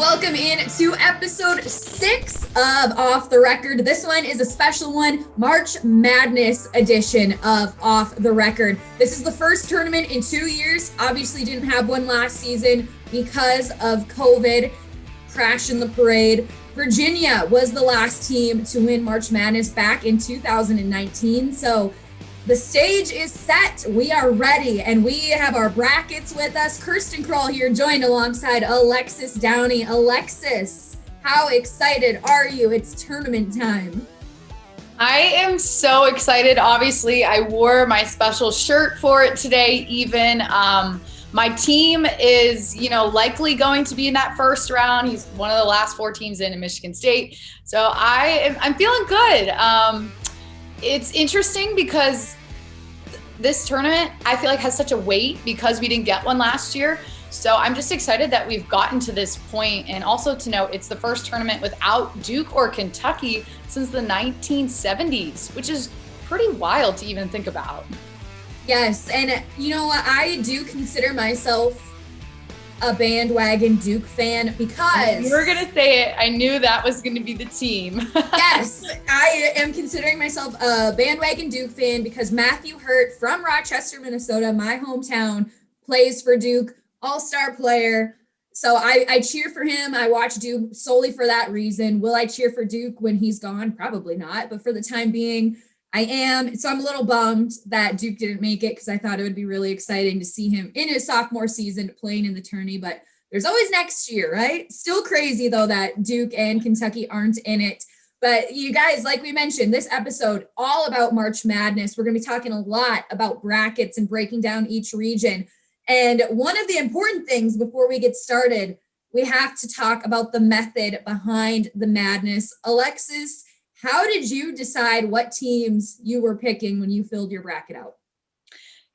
Welcome in to episode 6 of Off the Record. This one is a special one, March Madness edition of Off the Record. This is the first tournament in 2 years. Obviously didn't have one last season because of COVID, crash in the parade. Virginia was the last team to win March Madness back in 2019. So the stage is set. We are ready, and we have our brackets with us. Kirsten Kroll here, joined alongside Alexis Downey. Alexis, how excited are you? It's tournament time. I am so excited. Obviously, I wore my special shirt for it today even. My team is, likely going to be in that first round. He's one of the last 4 teams in Michigan State. So I'm feeling good. It's interesting because this tournament, I feel like, has such a weight because we didn't get one last year. So I'm just excited that we've gotten to this point. And also to note, it's the first tournament without Duke or Kentucky since the 1970s, which is pretty wild to even think about. Yes, and you know what? I do consider myself a bandwagon Duke fan because... You were going to say it. I knew that was going to be the team. Yes, I am considering myself a bandwagon Duke fan because Matthew Hurt from Rochester, Minnesota, my hometown, plays for Duke, all-star player. So I cheer for him. I watch Duke solely for that reason. Will I cheer for Duke when he's gone? Probably not. But for the time being, I am. So I'm a little bummed that Duke didn't make it because I thought it would be really exciting to see him in his sophomore season playing in the tourney. But there's always next year, right? Still crazy, though, that Duke and Kentucky aren't in it. But you guys, like we mentioned, this episode, all about March Madness. We're going to be talking a lot about brackets and breaking down each region. And one of the important things before we get started, we have to talk about the method behind the madness. Alexis, how did you decide what teams you were picking when you filled your bracket out?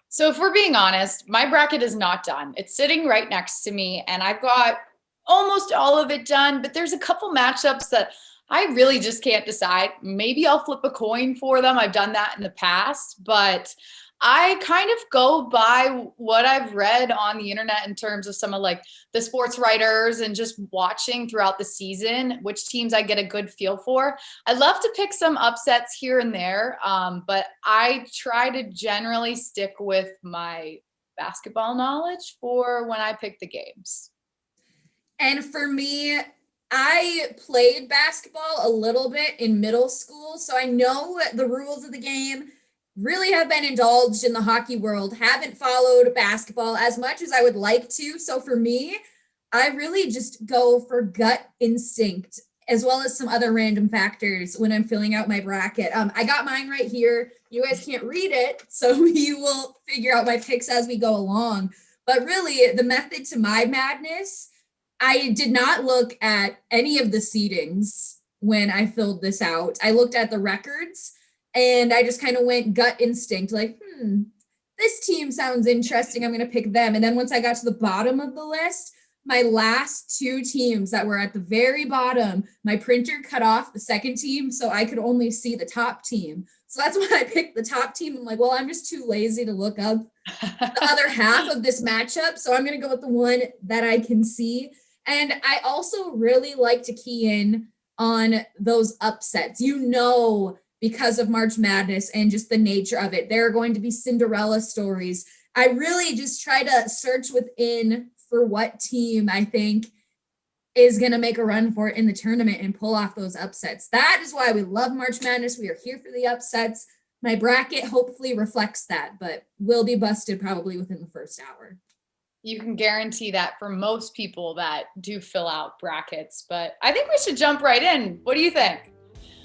So if we're being honest, my bracket is not done. It's sitting right next to me, and I've got almost all of it done, but there's a couple matchups that I really just can't decide. Maybe I'll flip a coin for them. I've done that in the past, but I kind of go by what I've read on the internet in terms of some of like the sports writers and just watching throughout the season, which teams I get a good feel for. I love to pick some upsets here and there, but I try to generally stick with my basketball knowledge for when I pick the games. And for me, I played basketball a little bit in middle school, so I know the rules of the game. Really have been indulged in the hockey world, haven't followed basketball as much as I would like to. So for me, I really just go for gut instinct as well as some other random factors when I'm filling out my bracket. I got mine right here. You guys can't read it, so you will figure out my picks as we go along. But really, the method to my madness, I did not look at any of the seedings when I filled this out. I looked at the records. And I just kind of went gut instinct, like, this team sounds interesting. I'm going to pick them. And then once I got to the bottom of the list, my last 2 teams that were at the very bottom, my printer cut off the second team, so I could only see the top team. So that's why I picked the top team. I'm like, well, I'm just too lazy to look up the other half of this matchup. So I'm going to go with the one that I can see. And I also really like to key in on those upsets. Because of March Madness and just the nature of it, there are going to be Cinderella stories. I really just try to search within for what team I think is going to make a run for it in the tournament and pull off those upsets. That is why we love March Madness. We are here for the upsets. My bracket hopefully reflects that, but will be busted probably within the first hour. You can guarantee that for most people that do fill out brackets, but I think we should jump right in. What do you think?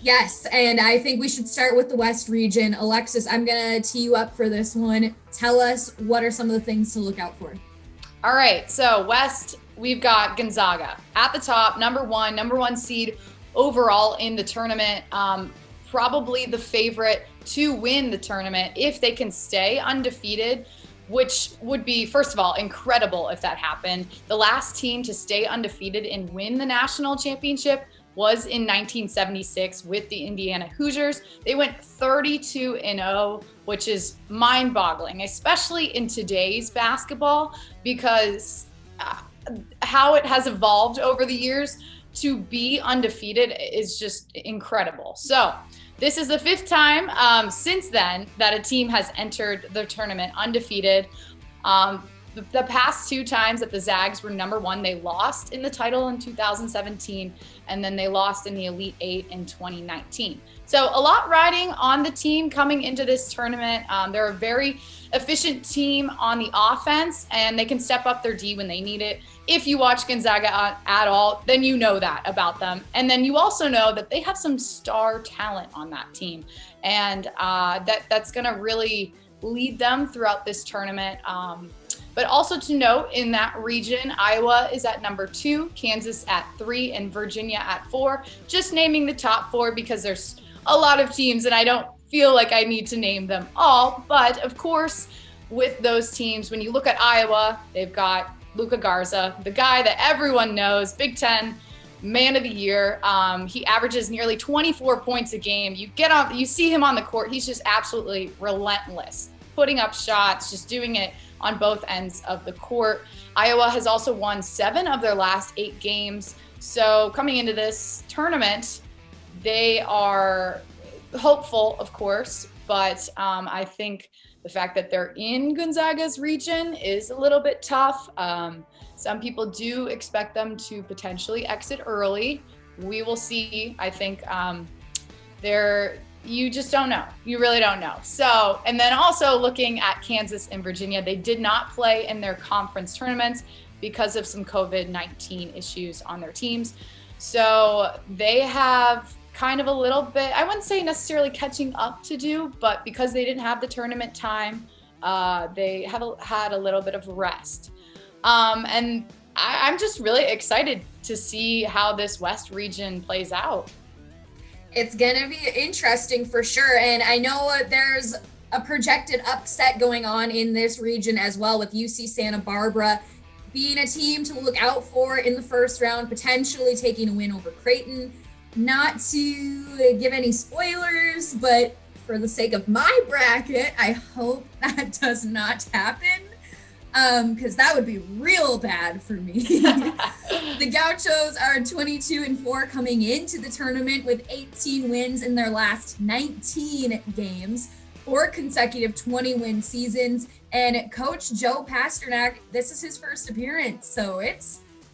Yes, and I think we should start with the West region. Alexis, I'm going to tee you up for this one. Tell us what are some of the things to look out for. All right, so West, we've got Gonzaga at the top, number one seed overall in the tournament. Probably the favorite to win the tournament if they can stay undefeated, which would be, first of all, incredible if that happened. The last team to stay undefeated and win the national championship was in 1976 with the Indiana Hoosiers. They went 32-0, which is mind-boggling, especially in today's basketball, because how it has evolved over the years to be undefeated is just incredible. So this is the 5th time since then that a team has entered the tournament undefeated. The past 2 times that the Zags were number 1, they lost in the title in 2017, and then they lost in the Elite 8 in 2019. So a lot riding on the team coming into this tournament. They're a very efficient team on the offense, and they can step up their D when they need it. If you watch Gonzaga at all, then you know that about them. And then you also know that they have some star talent on that team, and that's going to really lead them throughout this tournament. But also to note, in that region, Iowa is at number 2, Kansas at 3, and Virginia at 4. Just naming the top 4 because there's a lot of teams and I don't feel like I need to name them all. But of course, with those teams, when you look at Iowa, they've got Luka Garza, the guy that everyone knows, Big Ten Man of the Year. He averages nearly 24 points a game. You see him on the court. He's just absolutely relentless, putting up shots, just doing it on both ends of the court. Iowa has also won 7 of their last 8 games. So coming into this tournament, they are hopeful, of course, but I think the fact that they're in Gonzaga's region is a little bit tough. Some people do expect them to potentially exit early. We will see. I think you just don't know. You really don't know. So, and then also looking at Kansas and Virginia, they did not play in their conference tournaments because of some COVID-19 issues on their teams. So they have kind of a little bit, I wouldn't say necessarily catching up to do, but because they didn't have the tournament time, they have had a little bit of rest. And I'm just really excited to see how this West region plays out. It's going to be interesting for sure. And I know there's a projected upset going on in this region as well, with UC Santa Barbara being a team to look out for in the first round, potentially taking a win over Creighton. Not to give any spoilers, but for the sake of my bracket, I hope that does not happen, because that would be real bad for me. The Gauchos are 22-4 coming into the tournament with 18 wins in their last 19 games, 4 consecutive 20-win seasons. And Coach Joe Pasternak, this is his first appearance, so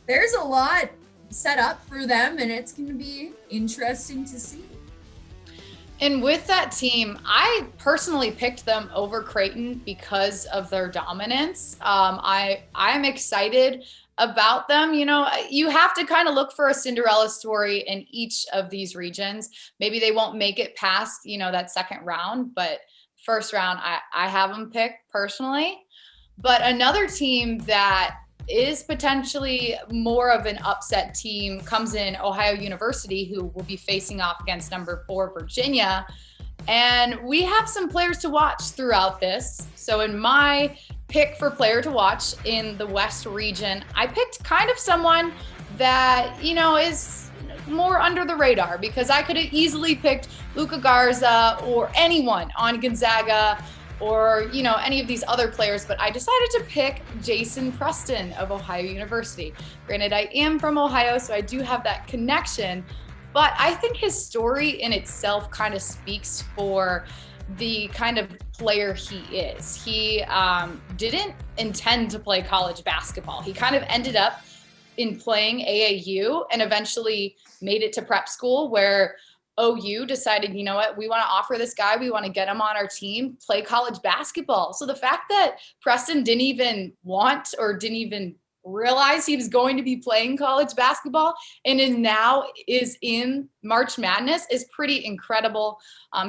there's a lot set up for them, and it's going to be interesting to see. And with that team, I personally picked them over Creighton because of their dominance. I'm excited about them. You know, you have to kind of look for a Cinderella story in each of these regions. Maybe they won't make it past, that second round, but first round, I have them picked personally. But another team that is potentially more of an upset team comes in Ohio University, who will be facing off against number 4 Virginia. And we have some players to watch throughout this. So in my pick for player to watch in the West region, I picked kind of someone that, is more under the radar, because I could have easily picked Luka Garza or anyone on Gonzaga or, any of these other players, but I decided to pick Jason Preston of Ohio University. Granted, I am from Ohio, so I do have that connection, but I think his story in itself kind of speaks for the kind of player he is. He didn't intend to play college basketball. He kind of ended up in playing AAU and eventually made it to prep school, where OU decided, you know what, we want to offer this guy, we want to get him on our team, play college basketball. So the fact that Preston didn't even want or didn't even realize he was going to be playing college basketball and is in March Madness is pretty incredible.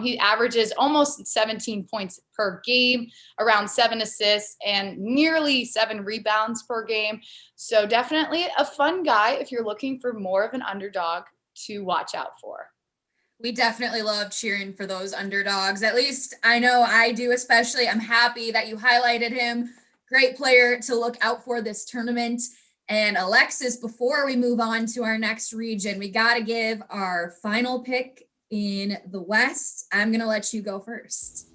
He averages almost 17 points per game, around 7 assists, and nearly 7 rebounds per game. So definitely a fun guy if you're looking for more of an underdog to watch out for. We definitely love cheering for those underdogs. At least I know I do, especially. I'm happy that you highlighted him. Great player to look out for this tournament. And Alexis, before we move on to our next region, we got to give our final pick in the West. I'm going to let you go first.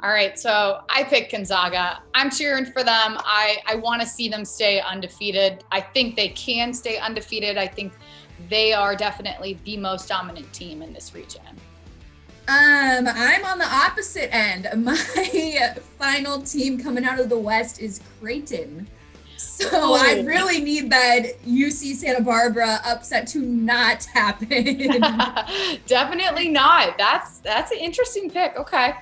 All right, so I picked Gonzaga. I'm cheering for them. I want to see them stay undefeated. I think they can stay undefeated. I think they are definitely the most dominant team in this region. I'm on the opposite end. My final team coming out of the West is Creighton. So I really need that UC Santa Barbara upset to not happen. Definitely not. That's an interesting pick. Okay.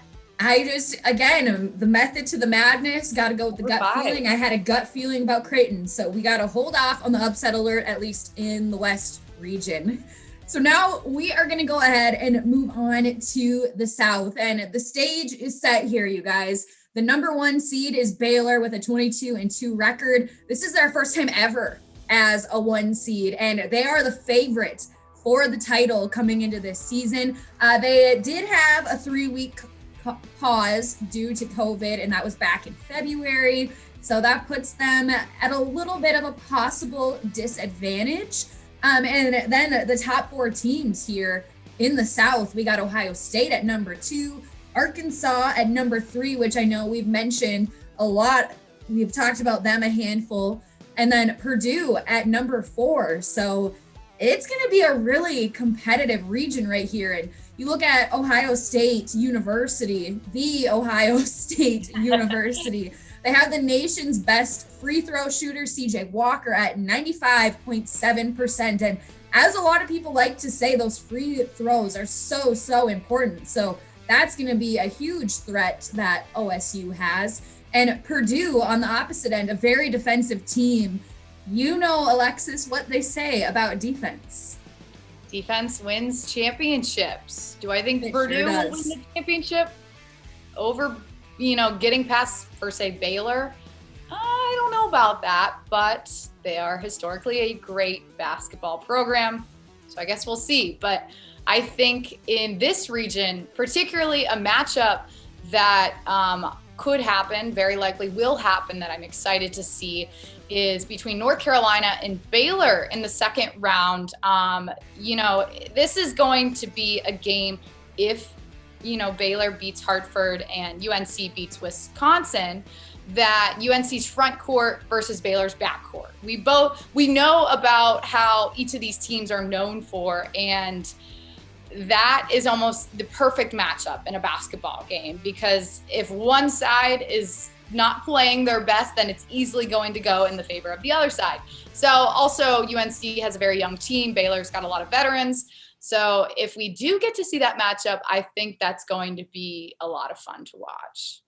Again, the method to the madness, got to go with the gut feeling. I had a gut feeling about Creighton, so we got to hold off on the upset alert, at least in the West region. So now we are going to go ahead and move on to the South, and the stage is set here, you guys. The number 1 seed is Baylor with a 22-2 record. This is their first time ever as a 1 seed, and they are the favorite for the title coming into this season. They did have a 3-week pause due to COVID, and that was back in February. So that puts them at a little bit of a possible disadvantage. And then the top 4 teams here in the South, we got Ohio State at number 2, Arkansas at number 3, which I know we've mentioned a lot. We've talked about them a handful, and then Purdue at number 4. So it's going to be a really competitive region right here. And you look at Ohio State University, the Ohio State University. They have the nation's best free throw shooter, CJ Walker, at 95.7%. And as a lot of people like to say, those free throws are so important. So that's going to be a huge threat that OSU has. And Purdue on the opposite end, a very defensive team. You know, Alexis, what they say about defense. Defense wins championships. Do I think Purdue sure will win the championship over, getting past, per se, Baylor? I don't know about that, but they are historically a great basketball program. So I guess we'll see. But I think in this region, particularly a matchup that could happen, very likely will happen, that I'm excited to see, is between North Carolina and Baylor in the second round. This is going to be a game if, Baylor beats Hartford and UNC beats Wisconsin, that UNC's front court versus Baylor's back court. We know about how each of these teams are known for, and that is almost the perfect matchup in a basketball game, because if one side is not playing their best, then it's easily going to go in the favor of the other side. So also UNC has a very young team. Baylor's got a lot of veterans. So if we do get to see that matchup, I think that's going to be a lot of fun to watch.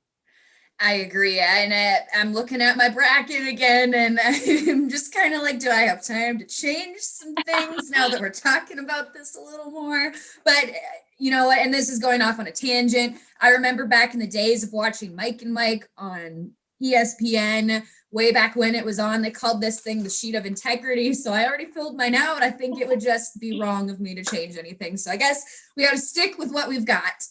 I agree. And I'm looking at my bracket again, and I'm just kind of like, do I have time to change some things now that we're talking about this a little more? But you know what? And this is going off on a tangent. I remember back in the days of watching Mike and Mike on ESPN, way back when it was on, they called this thing the sheet of integrity. So I already filled mine out. I think it would just be wrong of me to change anything. So I guess we got to stick with what we've got.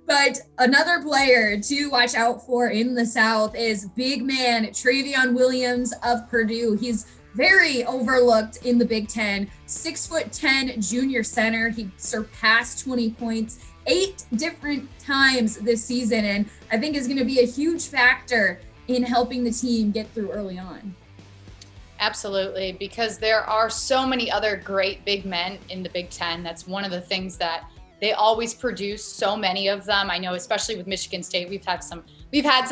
But another player to watch out for in the South is big man Travion Williams of Purdue. He's very overlooked in the Big Ten. 6'10" junior center. He surpassed 20 points 8 different times this season, and I think is going to be a huge factor in helping the team get through early on. Absolutely, because there are so many other great big men in the Big Ten. That's one of the things that they always produce, so many of them. I know, especially with Michigan State, we've had some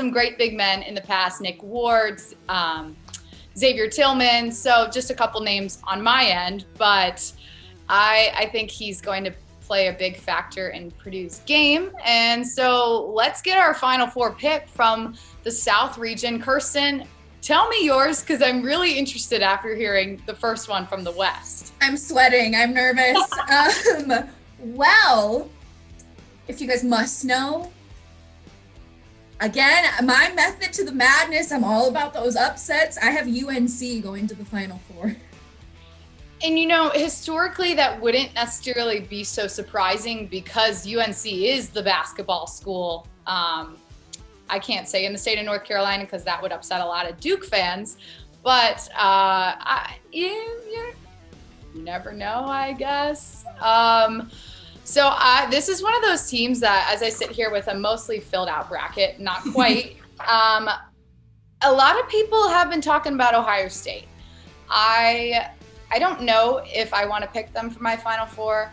great big men in the past. Nick Ward, Xavier Tillman. So just a couple names on my end, but I think he's going to play a big factor in Purdue's game. And so let's get our Final Four pick from the South region. Kirsten, tell me yours, because I'm really interested after hearing the first one from the West. I'm sweating. I'm nervous. Well, if you guys must know, again, my method to the madness, I'm all about those upsets. I have UNC going to the Final Four. And historically, that wouldn't necessarily be so surprising because UNC is the basketball school. I can't say in the state of North Carolina because that would upset a lot of Duke fans. But you never know, I guess. So this is one of those teams that, as I sit here with a mostly filled out bracket, not quite. A lot of people have been talking about Ohio State. I don't know if I want to pick them for my Final Four.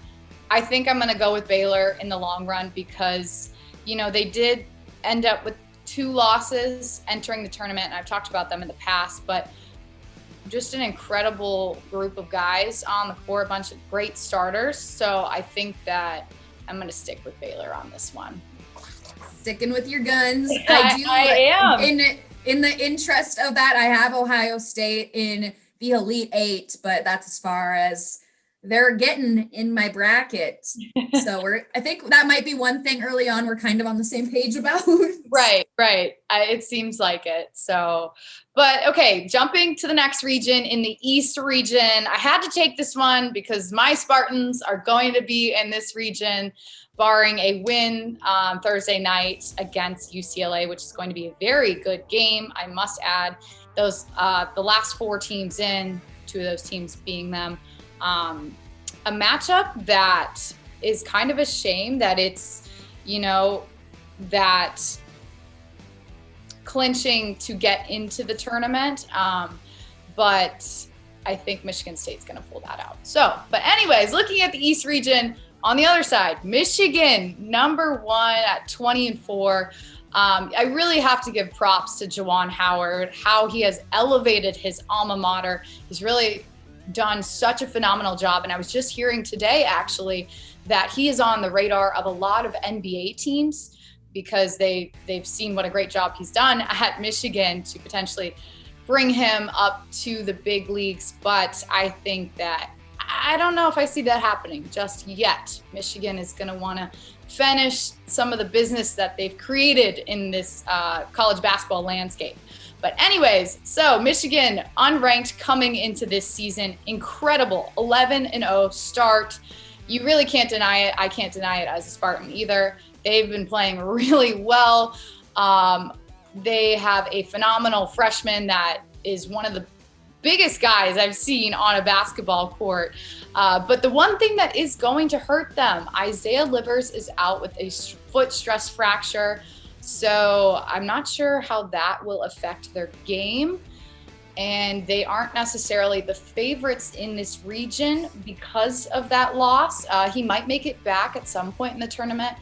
I think I'm going to go with Baylor in the long run because, they did end up with 2 losses entering the tournament, and I've talked about them in the past, but just an incredible group of guys on the court, a bunch of great starters. So I think that I'm going to stick with Baylor on this one. Sticking with your guns. I am. In the interest of that, I have Ohio State in the Elite 8, but that's as far as they're getting in my bracket. So I think that might be one thing early on we're kind of on the same page about. Right. It seems like it. So, but okay, jumping to the next region, in the East region, I had to take this one because my Spartans are going to be in this region, barring a win Thursday night against UCLA, which is going to be a very good game. I must add those the last 4 teams in, 2 of those teams being them. A matchup that is kind of a shame that it's, that clinching to get into the tournament. But I think Michigan State's going to pull that out. So, but anyways, looking at the East region, on the other side, Michigan, number 1 at 20-4. I really have to give props to Juwan Howard, how he has elevated his alma mater. He's really done such a phenomenal job. And I was just hearing today, actually, that he is on the radar of a lot of NBA teams because they've seen what a great job he's done at Michigan to potentially bring him up to the big leagues. But I think that I don't know if I see that happening just yet. Michigan is going to want to finish some of the business that they've created in this college basketball landscape. But anyways, so Michigan unranked coming into this season, incredible 11-0 start. You really can't deny it. I can't deny it as a Spartan either. They've been playing really well. They have a phenomenal freshman that is one of the biggest guys I've seen on a basketball court. But the one thing that is going to hurt them, Isaiah Livers is out with a foot stress fracture. So I'm not sure how that will affect their game. And they aren't necessarily the favorites in this region because of that loss. He might make it back at some point in the tournament,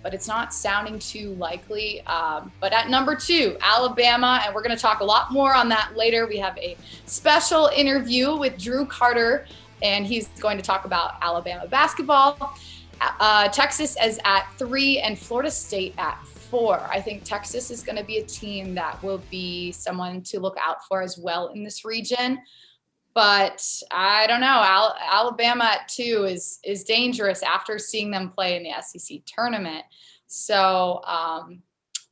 but it's not sounding too likely. But at number 2, Alabama, and we're going to talk a lot more on that later. We have a special interview with Drew Carter, and he's going to talk about Alabama basketball. Texas is at 3 and Florida State at 4. I think Texas is going to be a team that will be someone to look out for as well in this region. But I don't know. Alabama at 2 is dangerous after seeing them play in the SEC tournament. So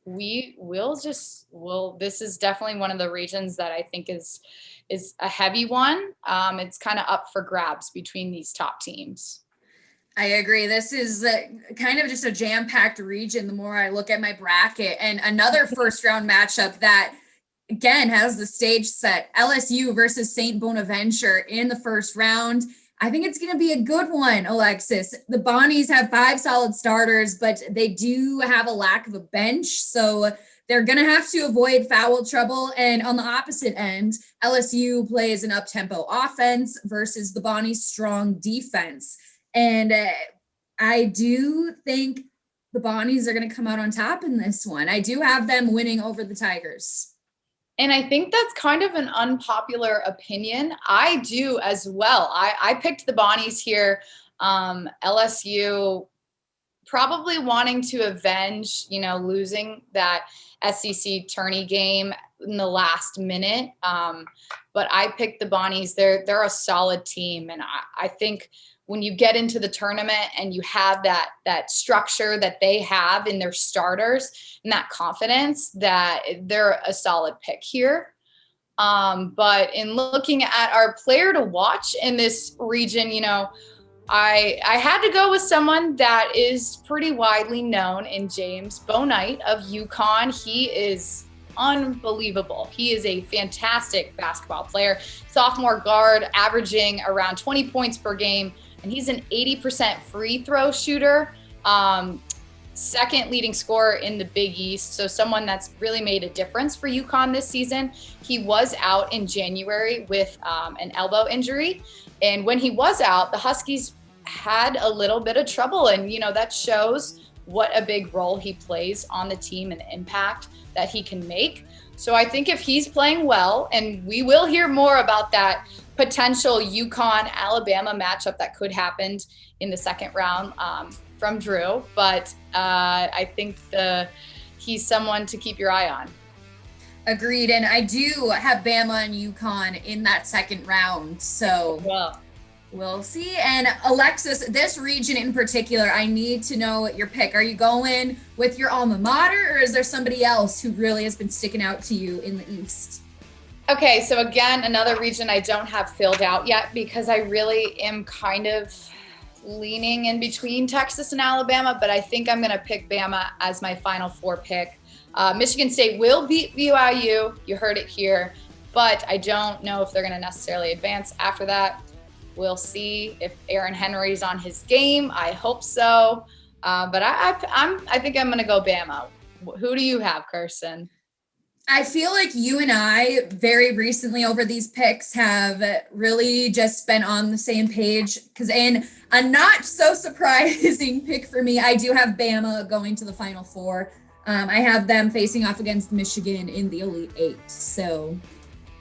this is definitely one of the regions that I think is a heavy one. It's kind of up for grabs between these top teams. I agree. This is kind of just a jam-packed region the more I look at my bracket. And another first-round matchup that, again, has the stage set. LSU versus St. Bonaventure in the first round. I think it's going to be a good one, Alexis. The Bonnies have 5 solid starters, but they do have a lack of a bench. So they're going to have to avoid foul trouble. And on the opposite end, LSU plays an up-tempo offense versus the Bonnies' strong defense. And I do think the Bonnies are going to come out on top in this one. I do have them winning over the Tigers. And I think that's kind of an unpopular opinion. I do as well. I picked the Bonnies here. LSU probably wanting to avenge, losing that SEC tourney game in the last minute. But I picked the Bonnies. They're a solid team. And I think when you get into the tournament and you have that structure that they have in their starters and that confidence, that they're a solid pick here. But in looking at our player to watch in this region, I had to go with someone that is pretty widely known in James Bouknight of UConn. He is unbelievable. He is a fantastic basketball player. Sophomore guard, averaging around 20 points per game, and he's an 80% free throw shooter. Second leading scorer in the Big East, so someone that's really made a difference for UConn this season. He was out in January with an elbow injury, and when he was out, the Huskies had a little bit of trouble, and that shows what a big role he plays on the team and the impact that he can make. So I think if he's playing well, and we will hear more about that potential UConn-Alabama matchup that could happen in the second round from Drew, but I think he's someone to keep your eye on. Agreed, and I do have Bama and UConn in that second round, so we'll see. And Alexis, this region in particular, I need to know your pick. Are you going with your alma mater, or is there somebody else who really has been sticking out to you in the East? Okay, so again, another region I don't have filled out yet because I really am kind of leaning in between Texas and Alabama, but I think I'm going to pick Bama as my Final Four pick. Michigan State will beat BYU. You heard it here, but I don't know if they're going to necessarily advance after that. We'll see if Aaron Henry's on his game. I hope so, but I think I'm going to go Bama. Who do you have, Kirsten? I feel like you and I very recently over these picks have really just been on the same page, because in a not so surprising pick for me, I do have Bama going to the Final Four. I have them facing off against Michigan in the Elite Eight. So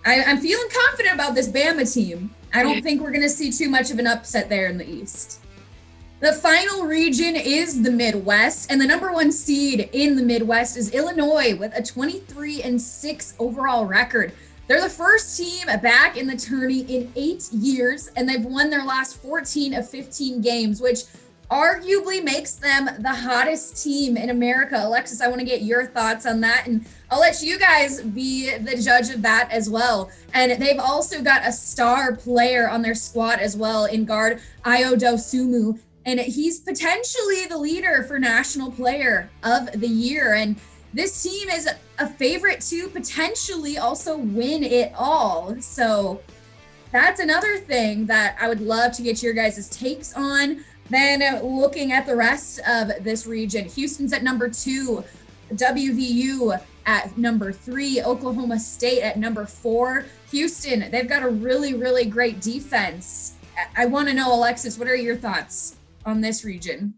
I'm feeling confident about this Bama team. I don't think we're going to see too much of an upset there in the East. The final region is the Midwest, and the number one seed in the Midwest is Illinois with a 23-6 overall record. They're the first team back in the tourney in 8 years, and they've won their last 14 of 15 games, which arguably makes them the hottest team in America. Alexis, I want to get your thoughts on that, and I'll let you guys be the judge of that as well. And they've also got a star player on their squad as well in guard Ayo Dosunmu. And he's potentially the leader for National Player of the Year. And this team is a favorite to potentially also win it all. So that's another thing that I would love to get your guys' takes on. Then looking at the rest of this region, Houston's at number 2, WVU at number 3, Oklahoma State at number 4. Houston, they've got a really, really great defense. I want to know, Alexis, what are your thoughts on this region?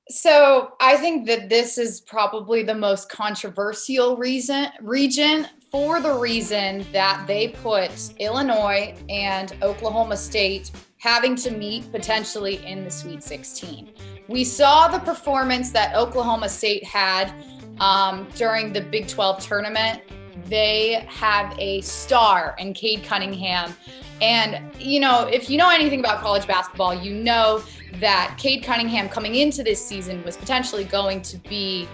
So I think that this is probably the most controversial region for the reason that they put Illinois and Oklahoma State having to meet potentially in the Sweet 16. We saw the performance that Oklahoma State had during the Big 12 tournament. They have a star in Cade Cunningham. And, if you know anything about college basketball, you know that Cade Cunningham coming into this season was potentially going to be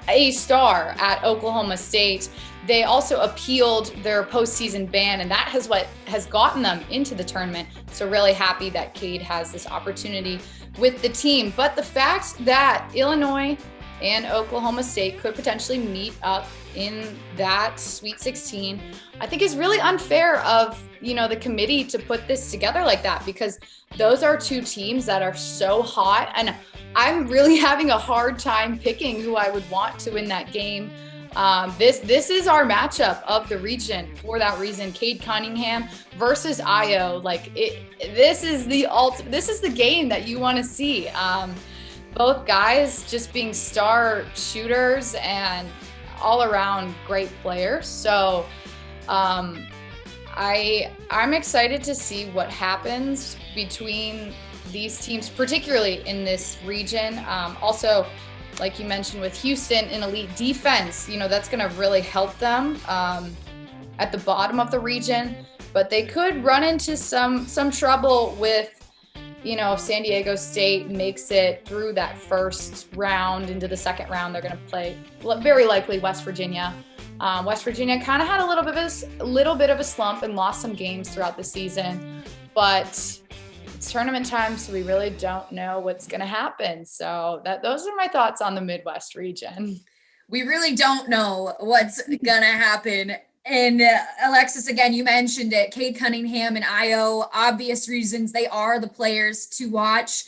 a star at Oklahoma State. They also appealed their postseason ban, and that has what has gotten them into the tournament. So really happy that Cade has this opportunity with the team. But the fact that Illinois and Oklahoma State could potentially meet up in that Sweet 16, I think is really unfair of, the committee to put this together like that, because those are two teams that are so hot, and I'm really having a hard time picking who I would want to win that game. This is our matchup of the region for that reason. Cade Cunningham versus Ayo. This is the game that you want to see. Both guys just being star shooters and all around great players. So I'm excited to see what happens between these teams, particularly in this region. Also, like you mentioned with Houston, an elite defense, that's going to really help them at the bottom of the region. But they could run into some trouble with, if San Diego State makes it through that first round into the second round. They're going to play very likely West Virginia. West Virginia kind of had a little bit of a slump and lost some games throughout the season, but it's tournament time, so we really don't know what's going to happen. So those are my thoughts on the Midwest region. We really don't know what's going to happen. And Alexis, again, you mentioned it. Cade Cunningham and Io, obvious reasons they are the players to watch.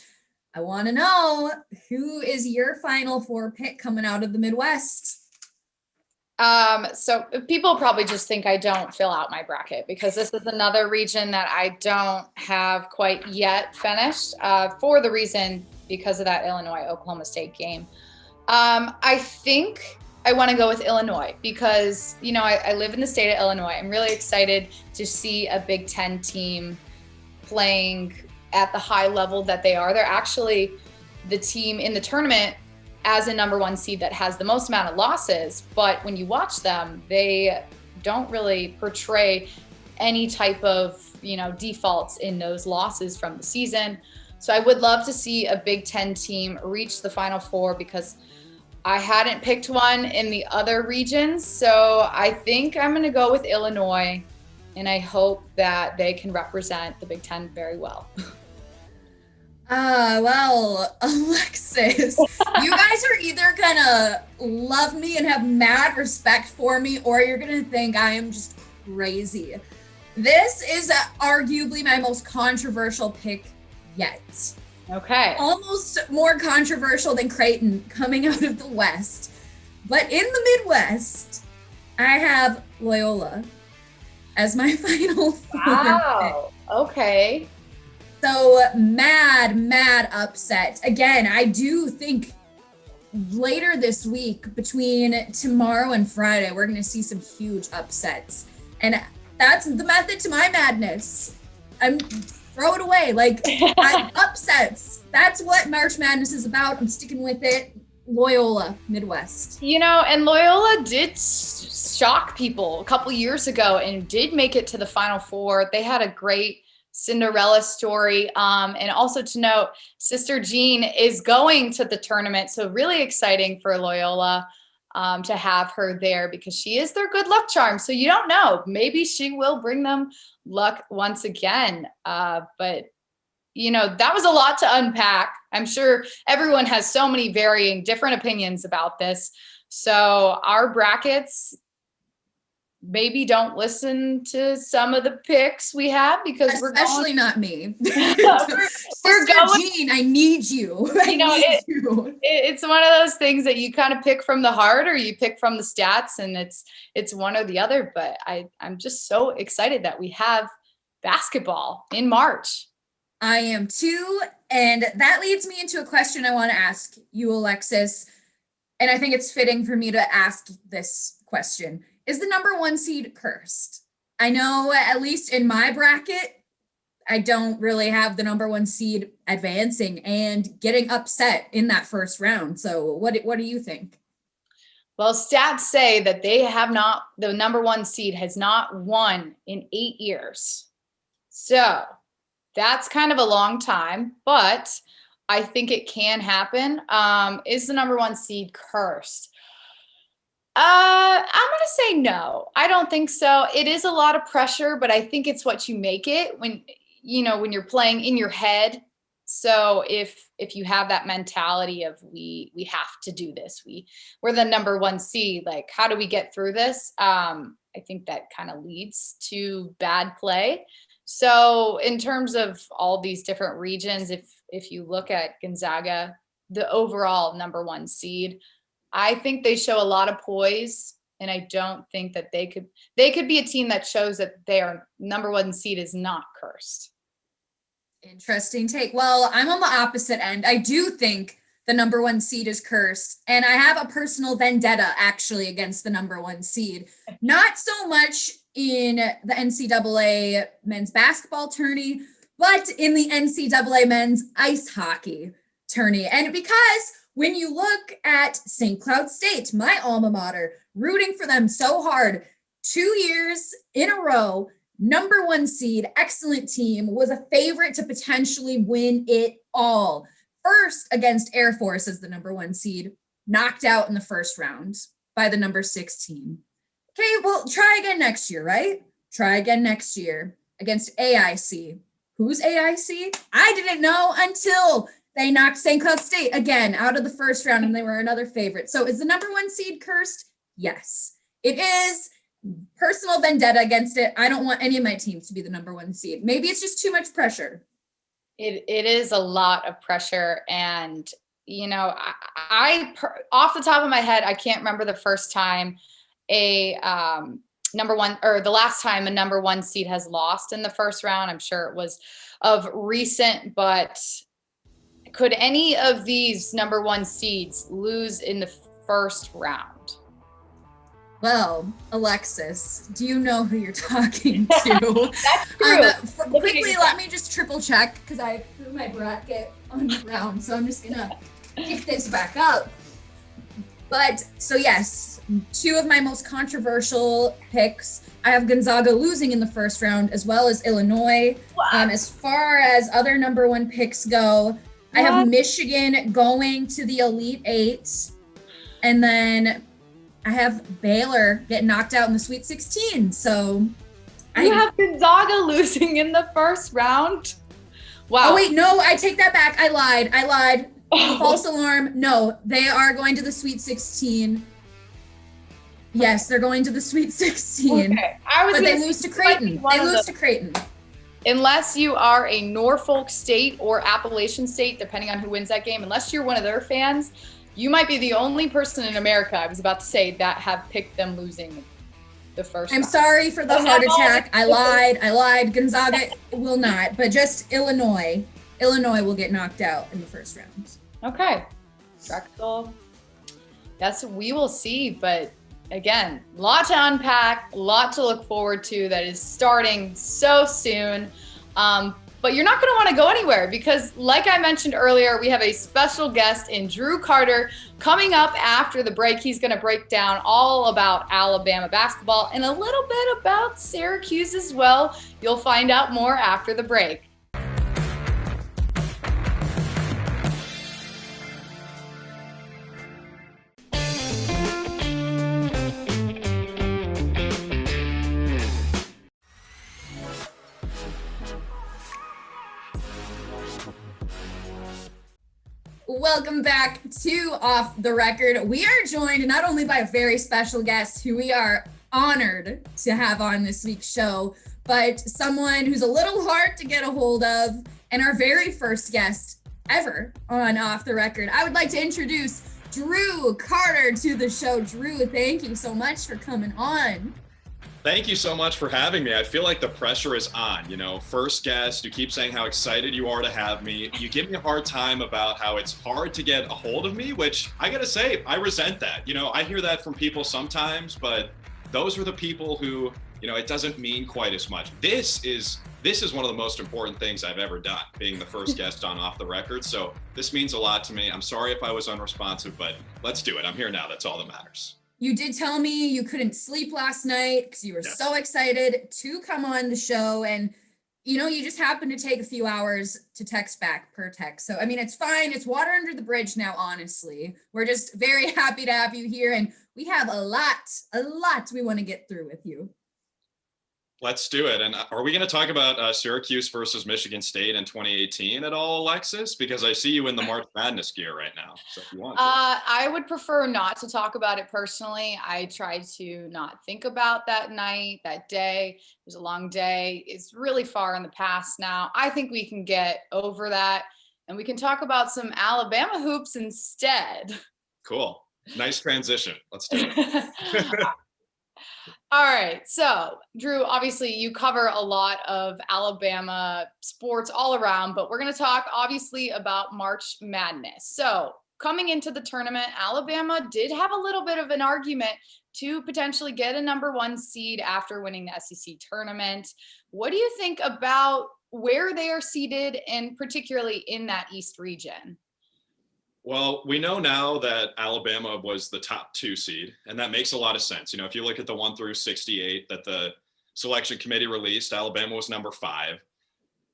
I want to know, who is your Final Four pick coming out of the Midwest? So people probably just think I don't fill out my bracket because this is another region that I don't have quite yet finished for the reason because of that Illinois-Oklahoma State game. I think I want to go with Illinois because, you know, I live in the state of Illinois. I'm really excited to see a Big Ten team playing at the high level that they are. They're actually the team in the tournament as a number one seed that has the most amount of losses, but when you watch them, they don't really portray any type of, you know, defaults in those losses from the season. So I would love to see a Big Ten team reach the Final Four because I hadn't picked one in the other regions. So I think I'm going to go with Illinois, and I hope that they can represent the Big Ten very well. Well, Alexis, you guys are either gonna love me and have mad respect for me, or you're gonna think I am just crazy. This is arguably my most controversial pick yet. Okay. Almost more controversial than Creighton coming out of the West. But in the Midwest, I have Loyola as my Final Four Wow. pick. Okay. So mad upset. Again, I do think later this week, between tomorrow and Friday, we're going to see some huge upsets. And that's the method to my madness. Throw it away. Like, upsets. That's what March Madness is about. I'm sticking with it. Loyola, Midwest. You know, and Loyola did shock people a couple years ago and did make it to the Final Four. They had a great Cinderella story. And also to note, Sister Jean is going to the tournament. So really exciting for Loyola to have her there because she is their good luck charm. So you don't know, maybe she will bring them luck once again. But you know, that was a lot to unpack. I'm sure everyone has so many varying different opinions about this. So our brackets, maybe don't listen to some of the picks we have because especially not me. we're going, Jean, I need you. It's one of those things that you kind of pick from the heart or you pick from the stats, and it's one or the other. But I'm just so excited that we have basketball in March. I am too, and that leads me into a question I want to ask you, Alexis. And I think it's fitting for me to ask this question. Is the number one seed cursed? I know, at least in my bracket, I don't really have the number one seed advancing and getting upset in that first round. So what do you think? Well, stats say that the number one seed has not won in 8 years. So that's kind of a long time, but I think it can happen. Is the number one seed cursed? I'm going to say no. I don't think so. It is a lot of pressure, but I think it's what you make it when you're playing in your head. So if you have that mentality of we have to do this, we're the number one seed, like, how do we get through this? I think that kind of leads to bad play. So in terms of all these different regions, if you look at Gonzaga, the overall number one seed, I think they show a lot of poise, and I don't think that they could be a team that shows that their number one seed is not cursed. Interesting take. Well, I'm on the opposite end. I do think the number one seed is cursed, and I have a personal vendetta actually against the number one seed. Not so much in the NCAA men's basketball tourney, but in the NCAA men's ice hockey tourney. And because when you look at St. Cloud State, my alma mater, rooting for them so hard, 2 years in a row, number one seed, excellent team, was a favorite to potentially win it all. First against Air Force as the number one seed, knocked out in the first round by the number 6 team. Okay, well, try again next year, right? Try again next year against AIC. Who's AIC? I didn't know until they knocked St. Cloud State again out of the first round, and they were another favorite. So is the number one seed cursed? Yes, it is. personal vendetta against it. I don't want any of my teams to be the number 1 seed. Maybe it's just too much pressure. It is a lot of pressure. And, you know, I off the top of my head, I can't remember the first time a number 1 or the last time a number 1 seed has lost in the first round. I'm sure it was of recent, but could any of these number 1 seeds lose in the first round? Well, Alexis, do you know who you're talking to? That's true. Quickly, let me just triple check because I threw my bracket on the ground. So I'm just gonna pick this back up. But so yes, 2 of my most controversial picks. I have Gonzaga losing in the first round as well as Illinois. Wow. As far as other number 1 picks go, I have Michigan going to the Elite 8. And then I have Baylor getting knocked out in the Sweet 16. So you have Gonzaga losing in the first round? Wow. Oh, wait, no, I take that back. I lied. False alarm. No, they are going to the Sweet 16. Yes, they're going to the Sweet 16. Okay. But they lose to Creighton. They lose to Creighton. Unless you are a Norfolk State or Appalachian State, depending on who wins that game, unless you're one of their fans, you might be the only person in America, I was about to say, that have picked them losing the first round. Sorry for the heart attack. I lied. Gonzaga will not, but just Illinois. Illinois will get knocked out in the first round. Okay. Drexel. Yes, we will see, but again, a lot to unpack, a lot to look forward to that is starting so soon. But you're not going to want to go anywhere because, like I mentioned earlier, we have a special guest in Drew Carter coming up after the break. He's going to break down all about Alabama basketball and a little bit about Syracuse as well. You'll find out more after the break. Welcome back to Off the Record. We are joined not only by a very special guest who we are honored to have on this week's show, but someone who's a little hard to get a hold of and our very first guest ever on Off the Record. I would like to introduce Drew Carter to the show. Drew, thank you so much for coming on. Thank you so much for having me. I feel like the pressure is on, first guest, you keep saying how excited you are to have me. You give me a hard time about how it's hard to get a hold of me, which I gotta say, I resent that. I hear that from people sometimes, but those are the people who, it doesn't mean quite as much. This is one of the most important things I've ever done, being the first guest on Off the Record. So this means a lot to me. I'm sorry if I was unresponsive, but let's do it. I'm here now. That's all that matters. You did tell me you couldn't sleep last night because you were so excited to come on the show. And, you just happened to take a few hours to text back per text. So, it's fine. It's water under the bridge now, honestly. We're just very happy to have you here. And we have a lot we want to get through with you. Let's do it. And are we going to talk about Syracuse versus Michigan State in 2018 at all, Alexis? Because I see you in the March Madness gear right now. So if you want to. I would prefer not to talk about it personally. I tried to not think about that night, that day. It was a long day. It's really far in the past now. I think we can get over that and we can talk about some Alabama hoops instead. Cool. Nice transition. Let's do it. All right. So, Drew, obviously you cover a lot of Alabama sports all around, but we're going to talk obviously about March Madness. So, coming into the tournament, Alabama did have a little bit of an argument to potentially get a number 1 seed after winning the SEC tournament. What do you think about where they are seated and particularly in that East region? Well, we know now that Alabama was the top 2 seed, and that makes a lot of sense. If you look at the 1 through 68 that the selection committee released, Alabama was number 5.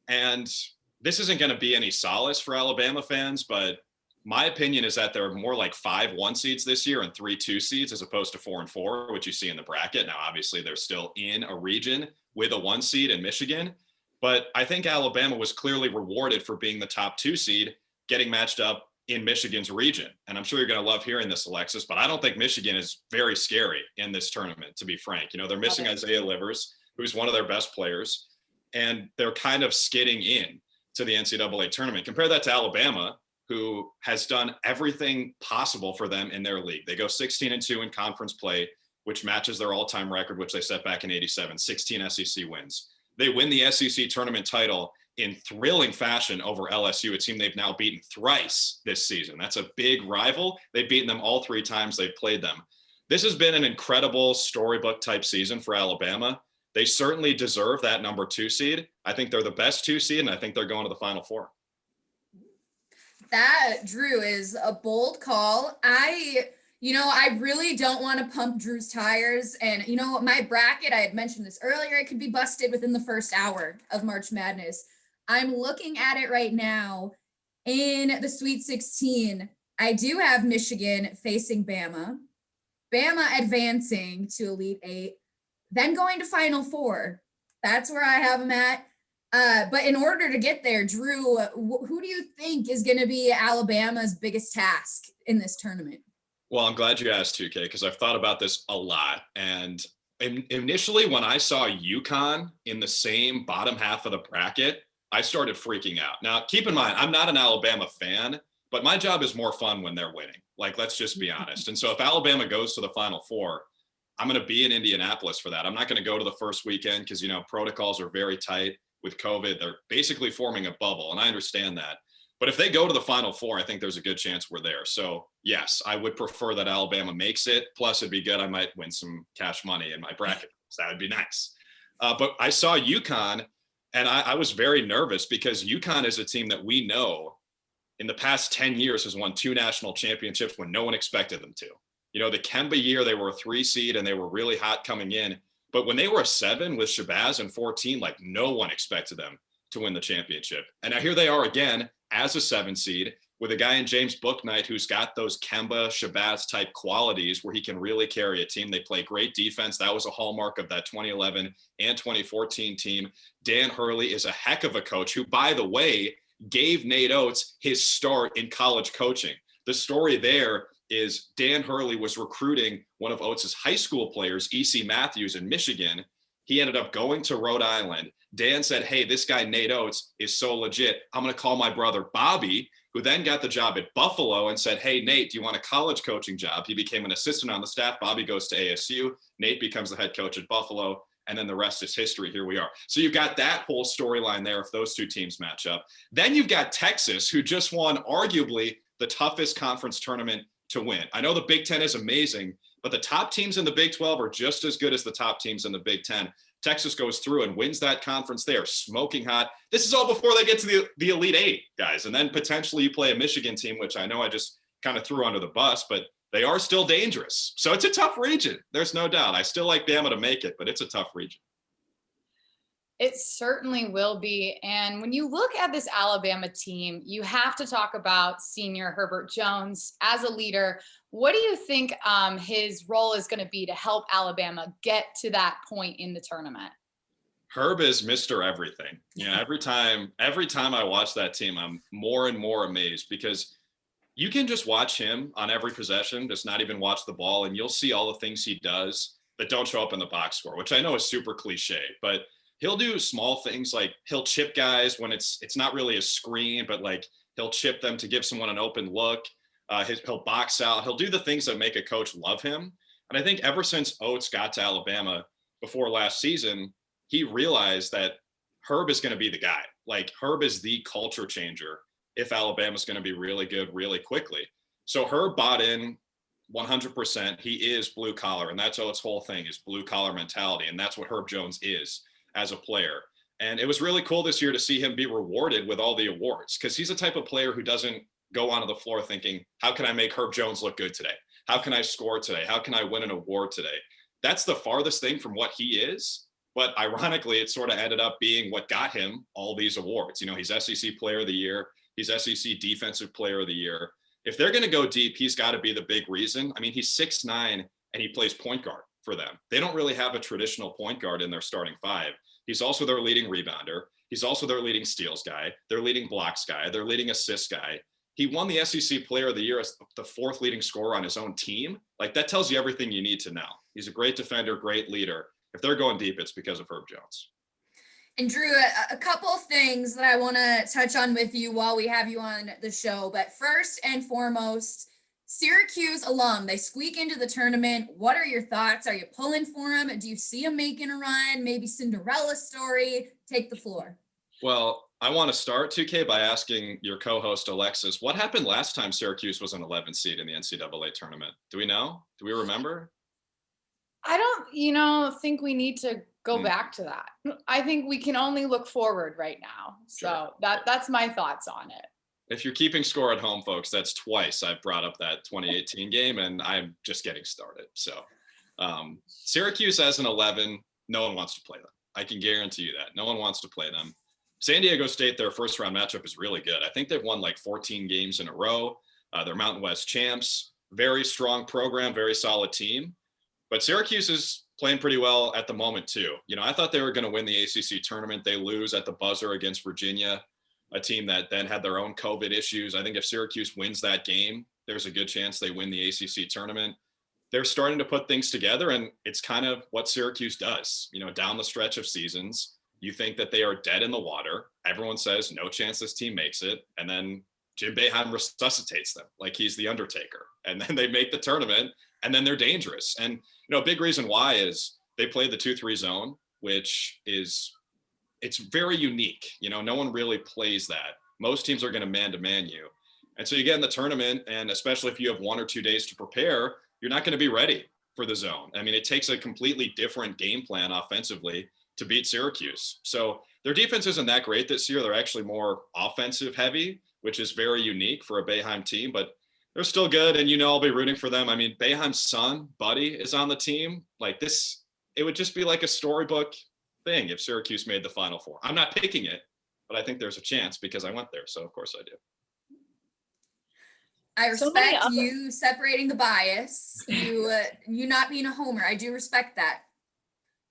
And this isn't going to be any solace for Alabama fans, but my opinion is that there are more like 5 1 seeds this year and 3 2 seeds as opposed to 4 and 4, which you see in the bracket. Now, obviously, they're still in a region with a 1 seed in Michigan, but I think Alabama was clearly rewarded for being the top 2 seed, getting matched up in Michigan's region. And I'm sure you're going to love hearing this, Alexis, but I don't think Michigan is very scary in this tournament, to be frank. You know, they're missing Isaiah Livers, who's one of their best players, and they're kind of skidding in to the NCAA tournament. Compare that to Alabama, who has done everything possible for them in their league. They go 16-2 in conference play, which matches their all-time record, which they set back in '87, 16 SEC wins. They win the SEC tournament title in thrilling fashion over LSU, a team they've now beaten thrice this season. That's a big rival. They've beaten them all 3 times they've played them. This has been an incredible storybook type season for Alabama. They certainly deserve that number 2 seed. I think they're the best 2 seed, and I think they're going to the Final Four. That, Drew, is a bold call. I really don't want to pump Drew's tires. And, my bracket, I had mentioned this earlier, it could be busted within the first hour of March Madness. I'm looking at it right now. In the Sweet 16, I do have Michigan facing Bama, Bama advancing to Elite 8, then going to Final Four. That's where I have them at. But in order to get there, Drew, who do you think is going to be Alabama's biggest task in this tournament? Well, I'm glad you asked, 2K, because I've thought about this a lot. And initially, when I saw UConn in the same bottom half of the bracket, I started freaking out. Now, keep in mind, I'm not an Alabama fan, but my job is more fun when they're winning. Like, let's just be honest. And so if Alabama goes to the Final Four, I'm going to be in Indianapolis for that. I'm not going to go to the first weekend because, protocols are very tight with COVID. They're basically forming a bubble, and I understand that. But if they go to the Final Four, I think there's a good chance we're there. So, yes, I would prefer that Alabama makes it. Plus, it'd be good. I might win some cash money in my bracket. So that would be nice. But I saw UConn, and I was very nervous because UConn is a team that we know in the past 10 years has won 2 national championships when no one expected them to. The Kemba year, they were a 3 seed, and they were really hot coming in. But when they were a 7 with Shabazz and 14, like no one expected them to win the championship. And now here they are again as a 7 seed with a guy in James Bouknight who's got those Kemba, Shabazz type qualities where he can really carry a team. They play great defense. That was a hallmark of that 2011 and 2014 team. Dan Hurley is a heck of a coach who, by the way, gave Nate Oates his start in college coaching. The story there is Dan Hurley was recruiting one of Oates' high school players, E.C. Matthews, in Michigan. He ended up going to Rhode Island. Dan said, hey, this guy Nate Oates is so legit. I'm going to call my brother Bobby, who then got the job at Buffalo and said, hey, Nate, do you want a college coaching job? He became an assistant on the staff. Bobby goes to ASU. Nate becomes the head coach at Buffalo. And then the rest is history. Here we are. So you've got that whole storyline there if those 2 teams match up. Then you've got Texas, who just won arguably the toughest conference tournament to win. I know the Big Ten is amazing, but the top teams in the Big 12 are just as good as the top teams in the Big 10. Texas goes through and wins that conference. They are smoking hot. This is all before they get to the Elite 8, guys. And then potentially you play a Michigan team, which I know I just kind of threw under the bus, but they are still dangerous. So it's a tough region. There's no doubt. I still like Bama to make it, but it's a tough region. It certainly will be. And when you look at this Alabama team, you have to talk about senior Herbert Jones as a leader. What do you think his role is going to be to help Alabama get to that point in the tournament? Herb is Mr. Everything. Every time I watch that team, I'm more and more amazed because you can just watch him on every possession, just not even watch the ball, and you'll see all the things he does that don't show up in the box score, which I know is super cliche, but he'll do small things like he'll chip guys when it's not really a screen, but like he'll chip them to give someone an open look. He'll box out. He'll do the things that make a coach love him. And I think ever since Oates got to Alabama before last season, he realized that Herb is going to be the guy. Like Herb is the culture changer if Alabama's going to be really good really quickly. So Herb bought in 100%. He is blue collar, and that's Oates' whole thing is blue collar mentality. And that's what Herb Jones is as a player. And it was really cool this year to see him be rewarded with all the awards because he's the type of player who doesn't go onto the floor thinking, how can I make Herb Jones look good today? How can I score today? How can I win an award today? That's the farthest thing from what he is. But ironically, it sort of ended up being what got him all these awards. He's SEC Player of the Year. He's SEC Defensive Player of the Year. If they're going to go deep, he's got to be the big reason. I mean, he's 6'9", and he plays point guard for them. They don't really have a traditional point guard in their starting 5. He's also their leading rebounder. He's also their leading steals guy, their leading blocks guy, their leading assists guy. he won the SEC Player of the Year as the 4th leading scorer on his own team. Like, that tells you everything you need to know. He's a great defender, great leader. If they're going deep, it's because of Herb Jones. And Drew, a couple of things that I want to touch on with you while we have you on the show. But first and foremost, Syracuse alum, they squeak into the tournament. What are your thoughts? Are you pulling for them? Do you see them making a run? Maybe Cinderella story? Take the floor. Well, I want to start, 2K, by asking your co-host, Alexis, what happened last time Syracuse was an 11 seed in the NCAA tournament? Do we know? Do we remember? I don't, think we need to go back to that. I think we can only look forward right now. So Sure. that's my thoughts on it. If you're keeping score at home, folks, that's twice I've brought up that 2018 game, and I'm just getting started. So Syracuse as an 11, no one wants to play them. I can guarantee you that. No one wants to play them. San Diego State, their first round matchup is really good. I think they've won like 14 games in a row. They're Mountain West champs, very strong program, very solid team. But Syracuse is playing pretty well at the moment too. I thought they were going to win the ACC tournament. They lose at the buzzer against Virginia, a team that then had their own COVID issues. I think if Syracuse wins that game, there's a good chance they win the ACC tournament. They're starting to put things together, and it's kind of what Syracuse does. Down the stretch of seasons, you think that they are dead in the water. Everyone says no chance this team makes it. And then Jim Boeheim resuscitates them like he's the Undertaker. And then they make the tournament, and then they're dangerous. And, a big reason why is they play the 2-3 zone, which it's very unique. No one really plays that. Most teams are going to man-to-man you. And so you get in the tournament, and especially if you have 1 or 2 days to prepare, you're not going to be ready for the zone. I mean, it takes a completely different game plan offensively to beat Syracuse. So their defense isn't that great this year. They're actually more offensive heavy, which is very unique for a Boeheim team, but they're still good. And I'll be rooting for them. I mean, Boeheim's son, Buddy, is on the team. Like this, it would just be like a storybook thing if Syracuse made the Final Four. I'm not picking it, but I think there's a chance because I went there. So of course I do. I respect you separating the bias, you not being a homer. I do respect that.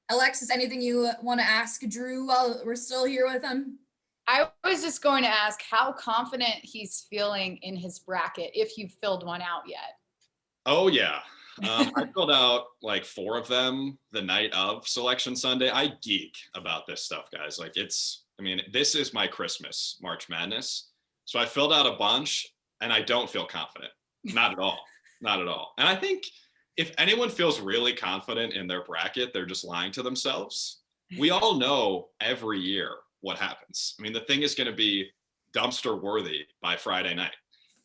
Alexis, anything you want to ask Drew while we're still here with him? I was just going to ask how confident he's feeling in his bracket, if you've filled one out yet. Oh, yeah. I filled out like 4 of them the night of Selection Sunday. I geek about this stuff, guys. Like this is my Christmas, March Madness. So I filled out a bunch and I don't feel confident. Not at all. Not at all. And I think if anyone feels really confident in their bracket, they're just lying to themselves. We all know every year what happens. I mean, the thing is going to be dumpster worthy by Friday night.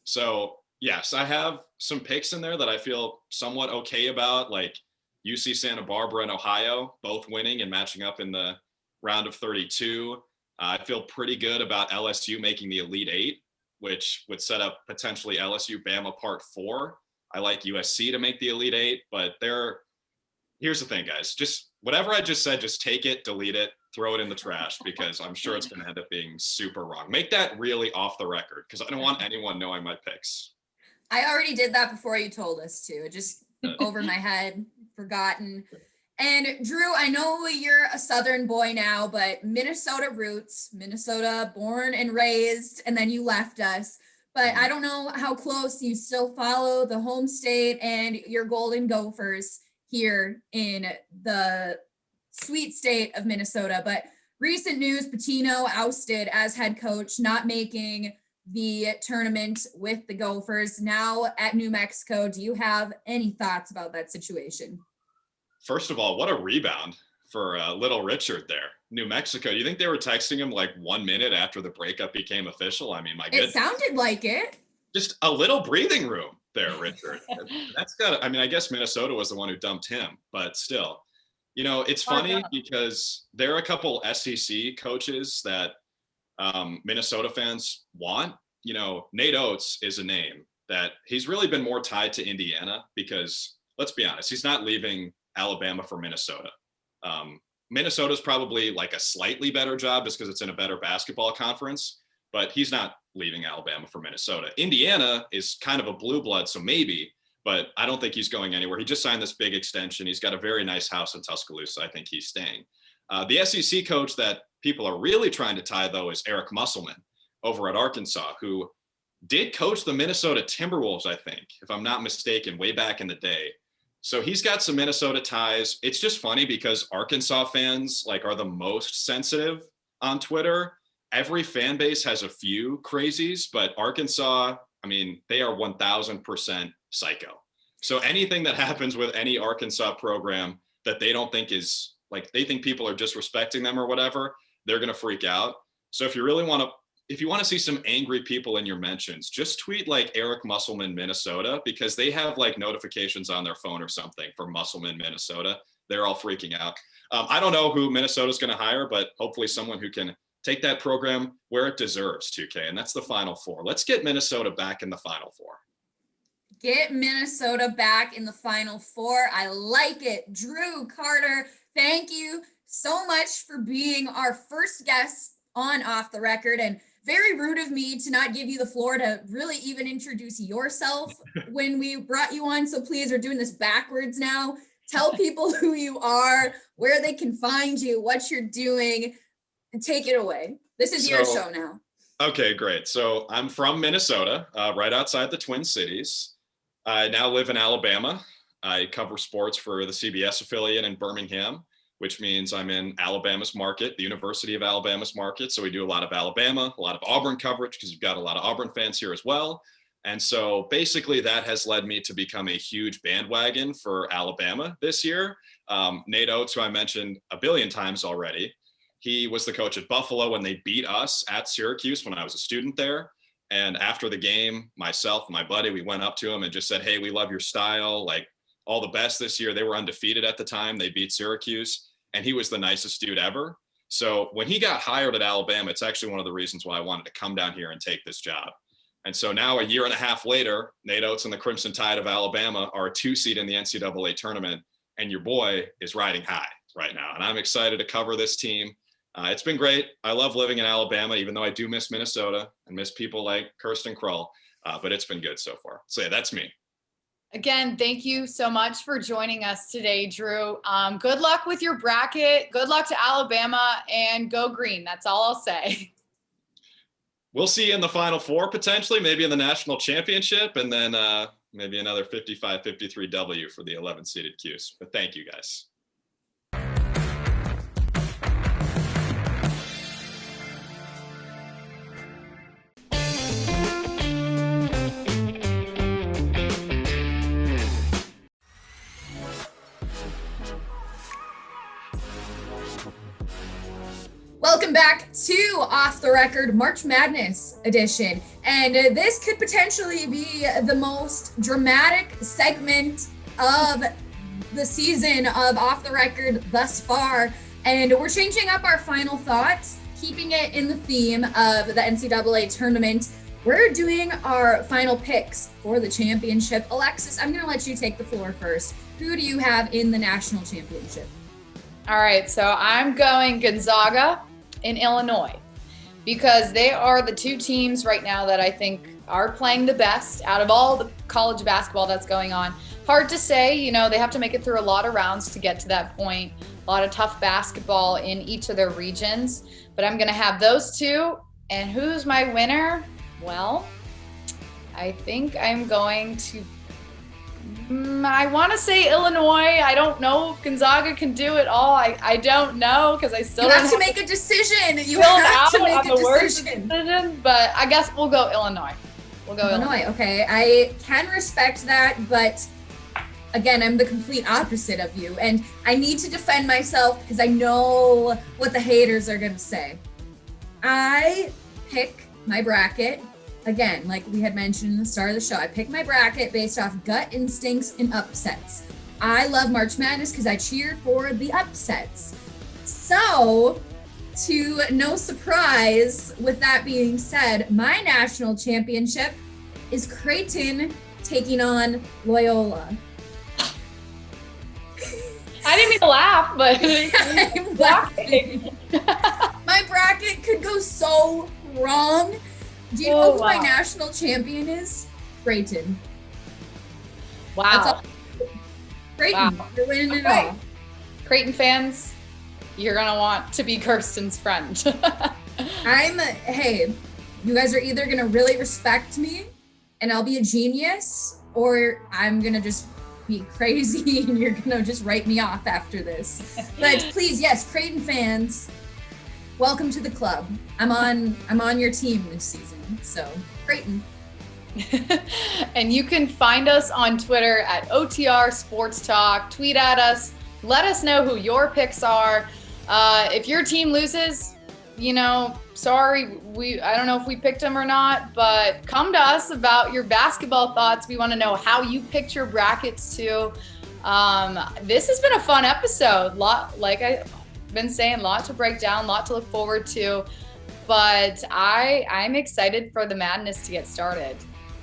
So yes, I have some picks in there that I feel somewhat okay about, like UC Santa Barbara and Ohio, both winning and matching up in the round of 32. I feel pretty good about LSU making the Elite Eight, which would set up potentially LSU Bama Part 4. I like USC to make the Elite Eight, but here's the thing, guys. Just whatever I just said, just take it, delete it, throw it in the trash, because I'm sure it's going to end up being super wrong. Make that really off the record, because I don't want anyone knowing my picks. I already did that before you told us to. Just over my head, forgotten. And Drew, I know you're a Southern boy now, but Minnesota roots, Minnesota born and raised, and then you left us. But I don't know how close you still follow the home state and your Golden Gophers here in the sweet state of Minnesota. But recent news, Pitino ousted as head coach, not making the tournament with the Gophers, now at New Mexico. Do you have any thoughts about that situation? First of all, what a rebound for little Richard there. New Mexico. Do you think they were texting him like 1 minute after the breakup became official? I mean, my goodness. It sounded like it. Just a little breathing room there, Richard. I guess Minnesota was the one who dumped him, but still, it's funny because there are a couple SEC coaches that Minnesota fans want. Nate Oates is a name that he's really been more tied to Indiana because, let's be honest, he's not leaving Alabama for Minnesota. Minnesota's probably like a slightly better job just because it's in a better basketball conference, but he's not leaving Alabama for Minnesota. Indiana is kind of a blue blood, so maybe, but I don't think he's going anywhere. He just signed this big extension. He's got a very nice house in Tuscaloosa. I think he's staying. The SEC coach that people are really trying to tie, though, is Eric Musselman over at Arkansas, who did coach the Minnesota Timberwolves, I think, if I'm not mistaken, way back in the day. So he's got some Minnesota ties. It's just funny because Arkansas fans like are the most sensitive on Twitter. Every fan base has a few crazies, but Arkansas, I mean, they are 1000% psycho. So anything that happens with any Arkansas program that they don't think is like, they think people are disrespecting them or whatever, they're going to freak out. So if you really want to, if you want to see some angry people in your mentions, just tweet like Eric Musselman, Minnesota, because they have like notifications on their phone or something for Musselman, Minnesota. They're all freaking out. I don't know who Minnesota's going to hire, but hopefully someone who can take that program where it deserves, 2K. And that's the Final Four. Let's get Minnesota back in the Final Four. Get Minnesota back in the Final Four. I like it. Drew Carter, thank you so much for being our first guest on Off the Record, and very rude of me to not give you the floor to really even introduce yourself when we brought you on. So please, we're doing this backwards now. Tell people who you are, where they can find you, what you're doing, and take it away. This is your show now. Okay, great. So I'm from Minnesota, right outside the Twin Cities. I now live in Alabama. I cover sports for the CBS affiliate in Birmingham, which means I'm in Alabama's market, the University of Alabama's market. So we do a lot of Alabama, a lot of Auburn coverage because you've got a lot of Auburn fans here as well. And so basically that has led me to become a huge bandwagon for Alabama this year. Nate Oates, who I mentioned a billion times already, he was the coach at Buffalo when they beat us at Syracuse when I was a student there. And after the game, myself and my buddy, we went up to him and just said, hey, we love your style. Like, all the best this year. They were undefeated at the time. They beat Syracuse, and he was the nicest dude ever. So when he got hired at Alabama, it's actually one of the reasons why I wanted to come down here and take this job. And so now a year and a half later, Nate Oates and the Crimson Tide of Alabama are a 2 seed in the NCAA tournament, and your boy is riding high right now. And I'm excited to cover this team. It's been great. I love living in Alabama, even though I do miss Minnesota and miss people like Kirsten Krull, but it's been good so far. So yeah, that's me. Again, thank you so much for joining us today, Drew. Good luck with your bracket. Good luck to Alabama, and go green. That's all I'll say. We'll see you in the Final Four potentially, maybe in the national championship, and then maybe another 55-53 W for the 11-seeded Cuse. But thank you, guys. Welcome back to Off the Record March Madness edition. And this could potentially be the most dramatic segment of the season of Off the Record thus far. And we're changing up our final thoughts, keeping it in the theme of the NCAA tournament. We're doing our final picks for the championship. Alexis, I'm going to let you take the floor first. Who do you have in the national championship? All right, so I'm going Gonzaga in Illinois, because they are the two teams right now that I think are playing the best out of all the college basketball that's going on. Hard to say, you know, they have to make it through a lot of rounds to get to that point. A lot of tough basketball in each of their regions, but I'm going to have those two. And who's my winner? Well, I think I'm going to, I want to say Illinois. I don't know if Gonzaga can do it all. I don't know, because I still have to make a decision. You have to make a decision. But I guess we'll go Illinois. Illinois. Okay, I can respect that, but again, I'm the complete opposite of you, and I need to defend myself because I know what the haters are going to say. I pick my bracket. Again, like we had mentioned in the start of the show, I pick my bracket based off gut instincts and upsets. I love March Madness because I cheered for the upsets. So, to no surprise, with that being said, my national championship is Creighton taking on Loyola. I didn't mean to laugh, but I'm laughing. My bracket could go so wrong. Do you know who my national champion is? Creighton. Wow. Creighton, you're winning it all. Creighton fans, you're going to want to be Kirsten's friend. Hey, You guys are either going to really respect me and I'll be a genius, or I'm going to just be crazy and you're going to just write me off after this. But please, yes, Creighton fans, welcome to the club. I'm on your team this season. So, Creighton. And you can find us on Twitter at OTR Sports Talk. Tweet at us. Let us know who your picks are. If your team loses, sorry, I don't know if we picked them or not, but come to us about your basketball thoughts. We want to know how you picked your brackets too. This has been a fun episode. Like I've been saying, lot to break down, lot to look forward to. But I'm excited for the madness to get started.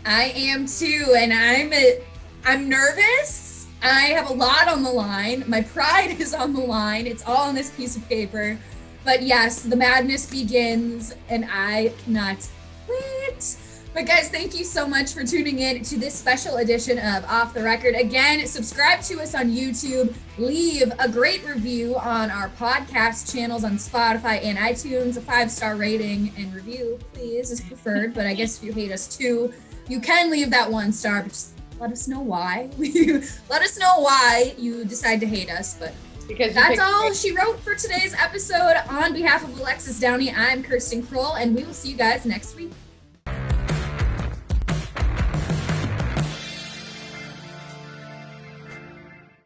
I am too, and I'm nervous. I have a lot on the line. My pride is on the line. It's all on this piece of paper. But yes, the madness begins, and I cannot wait. But guys, thank you so much for tuning in to this special edition of Off the Record. Again, subscribe to us on YouTube. Leave a great review on our podcast channels on Spotify and iTunes. A 5-star rating and review, please, is preferred. But I guess if you hate us too, you can leave that 1 star, but just let us know why. Let us know why you decide to hate us. But because that's all she wrote for today's episode. On behalf of Alexis Downey, I'm Kirsten Kroll, and we will see you guys next week.